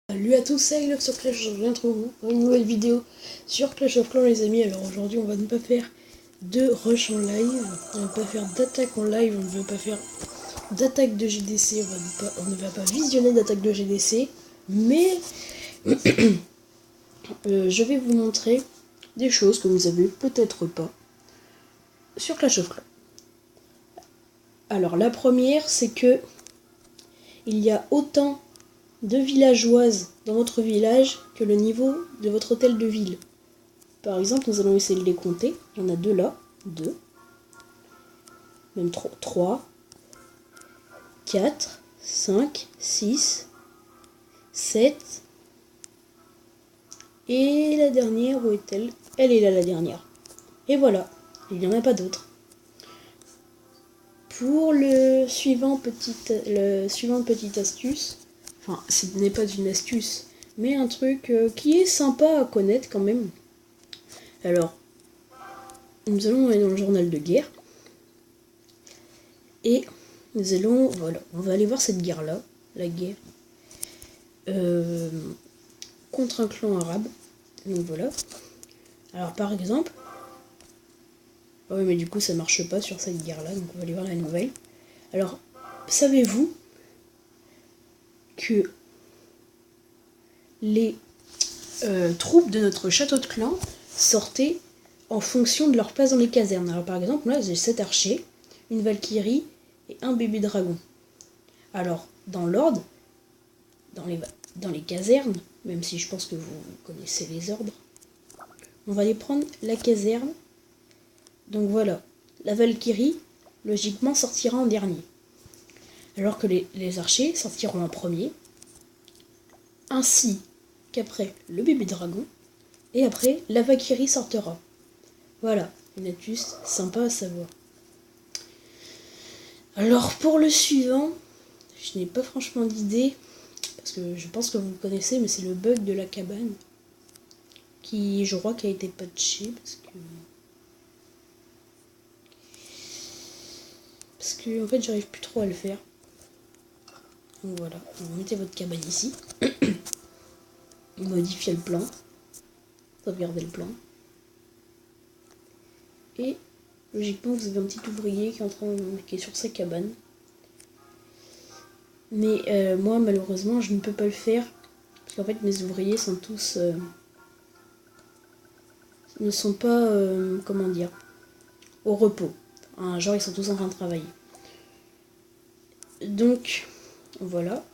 Salut à tous, c'est Love sur Clash, je viens trouver vous pour une nouvelle vidéo sur Clash of Clans les amis. Alors aujourd'hui on va ne pas faire de rush en live, on ne va pas faire d'attaque en live, on ne va pas faire d'attaque de GDC, on ne va pas visionner d'attaque de GDC, mais je vais vous montrer des choses que vous avez peut-être pas sur Clash of Clans. Alors la première c'est que il y a autant de villageoises dans votre village que le niveau de votre hôtel de ville. Par exemple, nous allons essayer de les compter. Il y en a deux là, 2, même 3, 4, 5, 6, 7. Et la dernière, où est-elle? Elle est là, la dernière. Et voilà, il n'y en a pas d'autres. Pour le suivant petite astuce, enfin, ce n'est pas une astuce, mais un truc qui est sympa à connaître quand même. Alors, nous allons aller dans le journal de guerre. Et nous allons, voilà, on va aller voir cette guerre-là, la guerre contre un clan arabe. Donc voilà. Alors par exemple, oui mais du coup ça marche pas sur cette guerre-là, donc on va aller voir la nouvelle. Alors, savez-vous que les troupes de notre château de clan sortaient en fonction de leur place dans les casernes. Alors par exemple, là j'ai 7 archers, une valkyrie et un bébé dragon. Alors, dans l'ordre, dans les casernes, même si je pense que vous connaissez les ordres, on va aller prendre la caserne. Donc voilà, la valkyrie, logiquement, sortira en dernier. Alors que les archers sortiront en premier, ainsi qu'après le bébé dragon, et après la valkyrie sortira. Voilà, une astuce sympa à savoir. Alors pour le suivant, je n'ai pas franchement d'idée, parce que je pense que vous le connaissez, mais c'est le bug de la cabane, qui je crois qui a été patché, parce que en fait j'arrive plus trop à le faire. Donc voilà, vous mettez votre cabane ici, modifiez le plan, sauvegardez le plan, et logiquement vous avez un petit ouvrier qui est sur sa cabane. Mais moi malheureusement je ne peux pas le faire, parce qu'en fait mes ouvriers sont tous ne sont pas comment dire, au repos. Hein, genre ils sont tous en train de travailler. Donc voilà.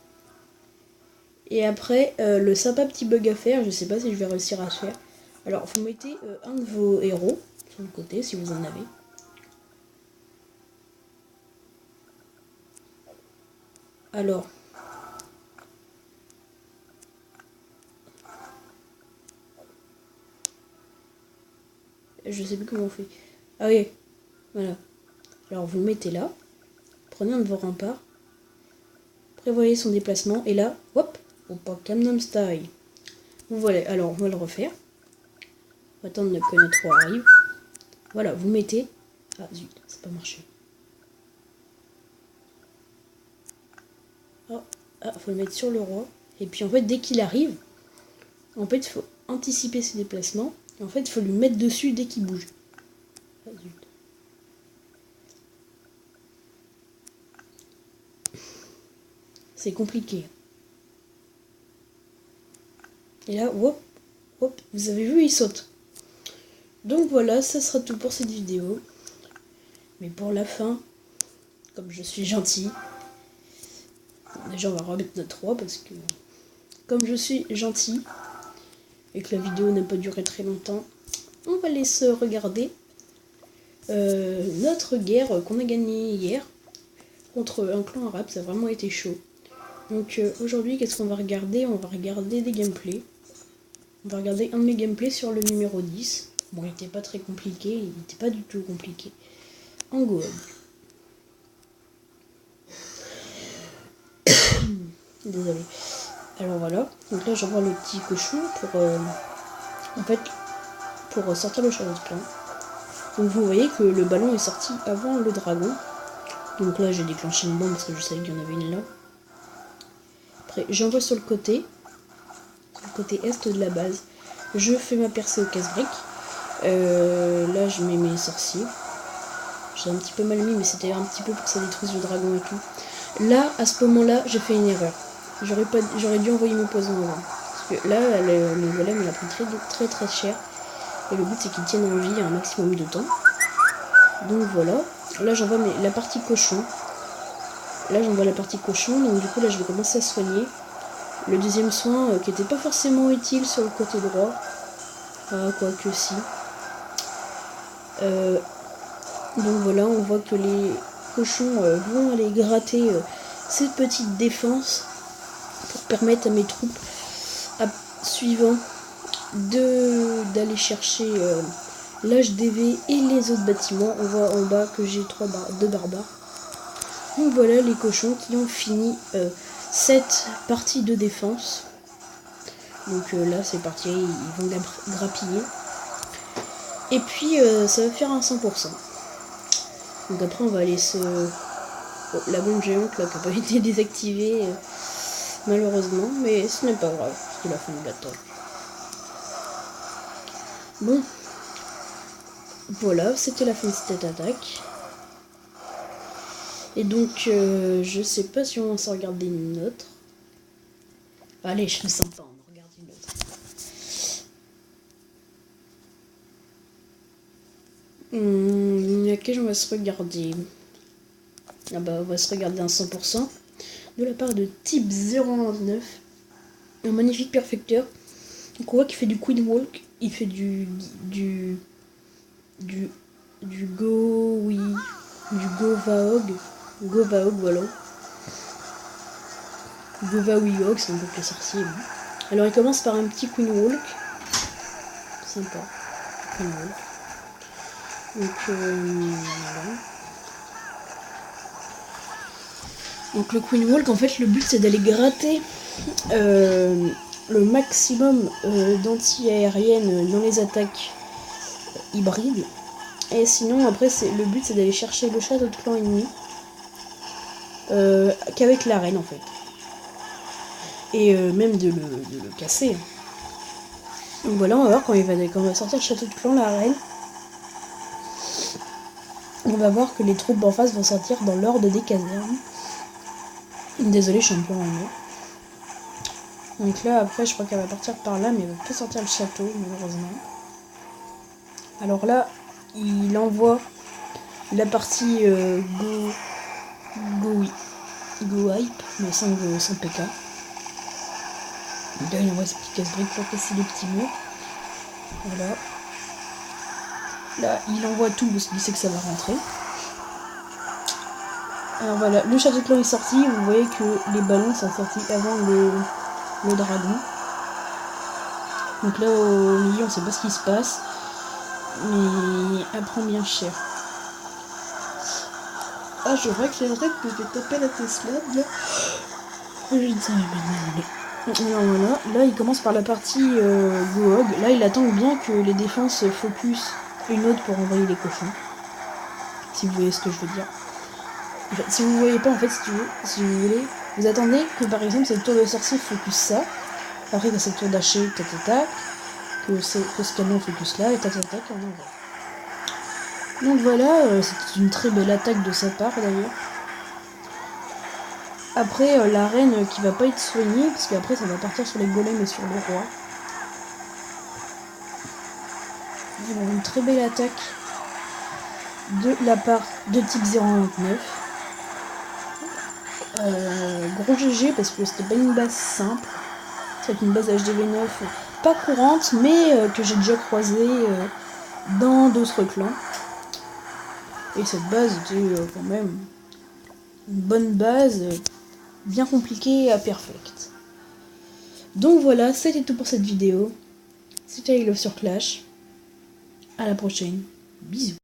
Et après le sympa petit bug à faire, je sais pas si je vais réussir à faire. Alors vous mettez un de vos héros sur le côté si vous en avez. Alors je sais plus comment on fait. Ah oui, voilà. Alors vous le mettez là, prenez un de vos remparts, prévoyez son déplacement, et là, hop, Opa Gangnam Style. Vous voilà, alors on va le refaire. On va attendre que notre roi arrive. Voilà, vous mettez. Ah zut, ça n'a pas marché. Oh, faut le mettre sur le roi. Et puis en fait, dès qu'il arrive, en fait, il faut anticiper ses déplacements. Et en fait, il faut lui mettre dessus dès qu'il bouge. Ah zut. C'est compliqué. Et là, hop, hop, vous avez vu, il saute. Donc voilà, ça sera tout pour cette vidéo. Mais pour la fin, comme je suis gentil, déjà on va remettre notre roi parce que comme je suis gentil et que la vidéo n'a pas duré très longtemps, on va laisser regarder notre guerre qu'on a gagnée hier contre un clan arabe. Ça a vraiment été chaud. Donc aujourd'hui, qu'est-ce qu'on va regarder? On va regarder des gameplays. On va regarder un de mes gameplays sur le numéro 10. Bon, il n'était pas très compliqué, il n'était pas du tout compliqué. En Go. Désolé. Alors voilà, donc là j'envoie le petit cochon pour sortir le château de clan. Donc vous voyez que le ballon est sorti avant le dragon. Donc là j'ai déclenché une bombe parce que je savais qu'il y en avait une là. Après j'envoie sur le côté. côté est de la base. Je fais ma percée au casse-brique. Là, je mets mes sorciers. J'ai un petit peu mal mis, mais c'était un petit peu pour que ça détruise le dragon et tout. Là, à ce moment-là, j'ai fait une erreur. J'aurais dû envoyer mon poison avant. Parce que là, le golem, il a pris très cher. Et le but, c'est qu'il tienne en vie un maximum de temps. Donc voilà. Là, j'envoie la partie cochon. Donc du coup, là, je vais commencer à soigner. Le deuxième soin, qui n'était pas forcément utile sur le côté droit. Ah, quoique si. Donc voilà, on voit que les cochons vont aller gratter cette petite défense pour permettre à mes troupes suivants d'aller chercher l'HDV et les autres bâtiments. On voit en bas que j'ai 2 barbares. Donc voilà les cochons qui ont fini cette partie de défense. Donc là c'est parti, ils vont grappiller. Et puis ça va faire un 100%. Donc après on va aller la bombe géante là qui n'a pas été désactivée malheureusement, mais ce n'est pas grave, c'est la fin de la bataille. Bon, voilà, c'était la fin de cette attaque. Et donc je sais pas si on va s'en regarder une autre. Allez, je suis sympa, on en regarde une autre. Laquelle on va se regarder? Ah bah on va se regarder un 100% de la part de type 099, un magnifique perfecteur. Donc on voit qu'il fait du Queen Walk, il fait du Govaog, voilà. Govawiog, c'est un peu plus sorcier. Hein. Alors il commence par un petit Queen Walk, sympa. Queen Walk. Donc voilà. Donc le Queen Walk, en fait, le but c'est d'aller gratter le maximum d'anti-aériennes dans les attaques hybrides. Et sinon, après, le but c'est d'aller chercher le château de clan ennemi qu'avec l'arène en fait. Et même de le casser. Donc voilà, on va voir quand on va sortir le château de clan, l'arène. On va voir que les troupes en face vont sortir dans l'ordre des casernes. Désolé, je suis un peu en haut. Donc là, après, je crois qu'elle va partir par là, mais elle va pas sortir le château, malheureusement. Alors là, il envoie la partie Go Hype, mais sans PK. Donc là, il envoie ses petits casse-briques pour casser les petits murs. Voilà. Là, il envoie tout parce qu'il sait que ça va rentrer. Alors voilà, le château de clan est sorti. Vous voyez que les ballons sont sortis avant le dragon. Donc là, au milieu, on sait pas ce qui se passe. Mais elle prend bien cher. Ah, je réclamerais que je vais taper la Tesla. Là. Je ne savais pas. Alors voilà, là il commence par la partie Goog. Là il attend bien que les défenses focus une autre pour envoyer les cochons. Si vous voyez ce que je veux dire. En fait, si vous voyez pas, en fait, si vous voulez, vous attendez que par exemple cette tour de sorcier focus ça. Après que cette tour d'haché, tac, que ce canon focus là, et tac, on envoie. Donc voilà, c'est une très belle attaque de sa part d'ailleurs. Après, la reine qui va pas être soignée, parce qu'après ça va partir sur les golems et sur le roi. Voilà, une très belle attaque de la part de type 029. Gros GG parce que c'était pas une base simple. C'est une base HDV9 pas courante, mais que j'ai déjà croisée dans d'autres clans. Et cette base était quand même une bonne base, bien compliquée à perfect. Donc voilà, c'était tout pour cette vidéo. C'était I Love sur Clash. À la prochaine. Bisous.